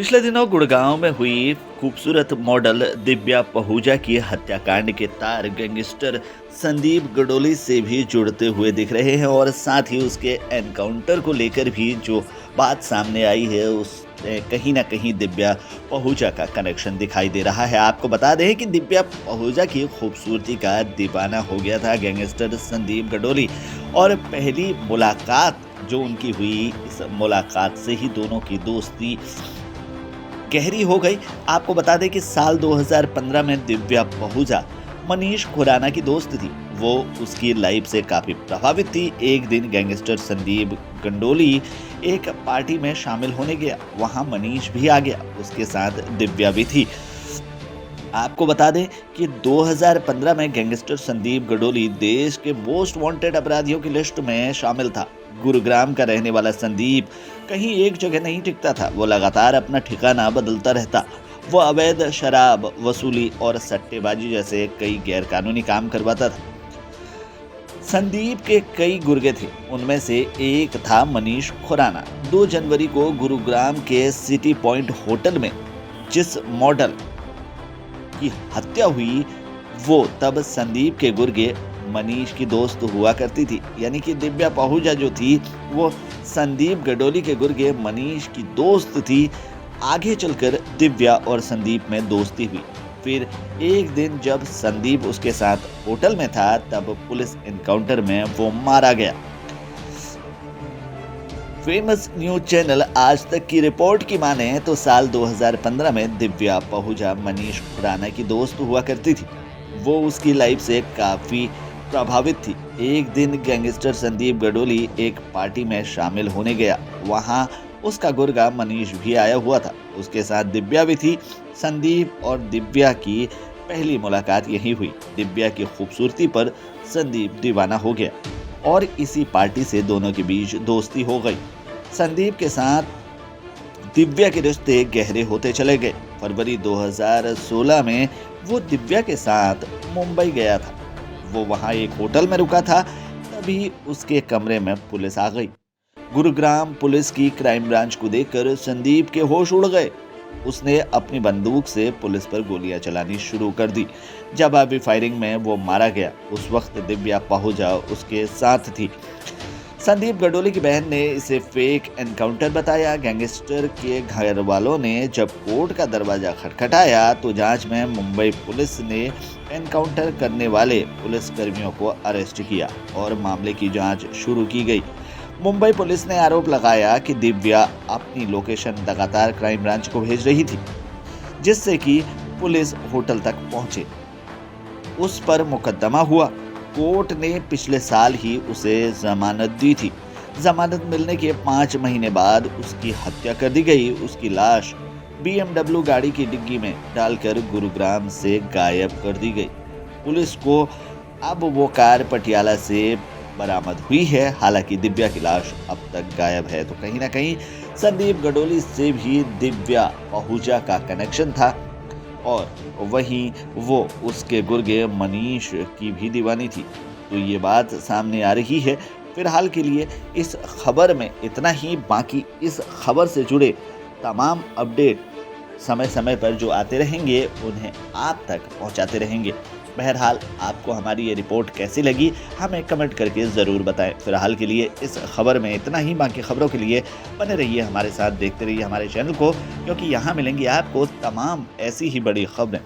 पिछले दिनों गुड़गांव में हुई खूबसूरत मॉडल दिव्या पहूजा की हत्याकांड के तार गैंगस्टर संदीप गडोली से भी जुड़ते हुए दिख रहे हैं और साथ ही उसके एनकाउंटर को लेकर भी जो बात सामने आई है उसमें कहीं ना कहीं दिव्या पहूजा का कनेक्शन दिखाई दे रहा है। आपको बता दें कि दिव्या पहूजा की खूबसूरती का दीवाना हो गया था गैंगस्टर संदीप गडोली और पहली मुलाकात जो उनकी हुई, इस मुलाकात से ही दोनों की दोस्ती गहरी हो गई। आपको बता दें कि साल 2015 में दिव्या पहूजा मनीष खुराना की दोस्त थी। वो उसकी लाइफ से काफी प्रभावित थी। एक दिन गैंगस्टर संदीप गंडोली एक पार्टी में शामिल होने गया, वहां मनीष भी आ गया, उसके साथ दिव्या भी थी। आपको बता दें कि 2015 में गैंगस्टर संदीप गडोली देश के मोस्ट वांटेड अपराधियों की लिस्ट में शामिल था। गुरुग्राम का रहने वाला संदीप कहीं एक जगह नहीं टिकता था, वो लगातार अपना ठिकाना बदलता रहता। वो अवैध शराब वसूली और सट्टेबाजी जैसे कई गैरकानूनी काम करवाता था। संदीप के कई गुर्गे थे, उनमें से एक था मनीष खुराना। 2 जनवरी को गुरुग्राम के सिटी पॉइंट होटल में जिस मॉडल की हत्या हुई वो तब संदीप के गुर्गे मनीष की दोस्त हुआ करती थी। यानी कि दिव्या पहूजा जो थी वो संदीप गडोली के गुर्गे मनीष की दोस्त थी। आगे चलकर दिव्या और संदीप में दोस्ती हुई। फिर एक दिन जब संदीप उसके साथ होटल में था तब पुलिस एनकाउंटर में वो मारा गया। फेमस न्यूज चैनल आज तक की रिपोर्ट की माने तो साल 2015 में दिव्या पहूजा मनीष खुराना की दोस्त हुआ करती थी। वो उसकी लाइफ से काफी प्रभावित थी। एक दिन गैंगस्टर संदीप गडोली एक पार्टी में शामिल होने गया, वहां उसका गुर्गा मनीष भी आया हुआ था, उसके साथ दिव्या भी थी। संदीप और दिव्या की पहली मुलाकात यही हुई। दिव्या की खूबसूरती पर संदीप दीवाना हो गया और इसी पार्टी से दोनों के बीच दोस्ती हो गई। संदीप के साथ दिव्या के रिश्ते गहरे होते चले गए। फरवरी 2016 में वो दिव्या के साथ मुंबई गया था। वो वहां एक होटल में रुका था, तभी उसके कमरे में पुलिस आ गई। गुरुग्राम पुलिस की क्राइम ब्रांच को देखकर संदीप के होश उड़ गए। उसने अपनी बंदूक से पुलिस पर गोलियां चलानी शुरू कर दी। जवाबी फायरिंग में वो मारा गया। उस वक्त दिव्या पहूजा उसके साथ थी। संदीप गडोली की बहन ने इसे फेक एनकाउंटर बताया। गैंगस्टर के घर वालों ने जब कोर्ट का दरवाजा खटखटाया तो जांच में मुंबई पुलिस ने एनकाउंटर करने वाले पुलिसकर्मियों को अरेस्ट किया और मामले की जांच शुरू की गई। मुंबई पुलिस ने आरोप लगाया कि दिव्या अपनी लोकेशन लगातार क्राइम ब्रांच को भेज रही थी, जिससे कि पुलिस होटल तक पहुंचे। उस पर मुकदमा हुआ। कोर्ट ने पिछले साल ही उसे जमानत दी थी। जमानत मिलने के 5 महीने बाद उसकी हत्या कर दी गई। उसकी लाश BMW गाड़ी की डिग्गी में डालकर गुरुग्राम से गायब कर दी गई। पुलिस को अब वो कार पटियाला से बरामद हुई है। हालांकि दिव्या की लाश अब तक गायब है। तो कहीं ना कहीं संदीप गडोली से भी दिव्या पहूजा का कनेक्शन था और वहीं वो उसके गुर्गे मनीष की भी दीवानी थी। तो ये बात सामने आ रही है। फिलहाल के लिए इस खबर में इतना ही। बाकी इस खबर से जुड़े तमाम अपडेट समय समय पर जो आते रहेंगे उन्हें आप तक पहुंचाते रहेंगे। बहरहाल आपको हमारी ये रिपोर्ट कैसी लगी हमें कमेंट करके ज़रूर बताएं। फिलहाल के लिए इस खबर में इतना ही। बाकी खबरों के लिए बने रहिए हमारे साथ, देखते रहिए हमारे चैनल को, क्योंकि यहाँ मिलेंगी आपको तमाम ऐसी ही बड़ी खबरें।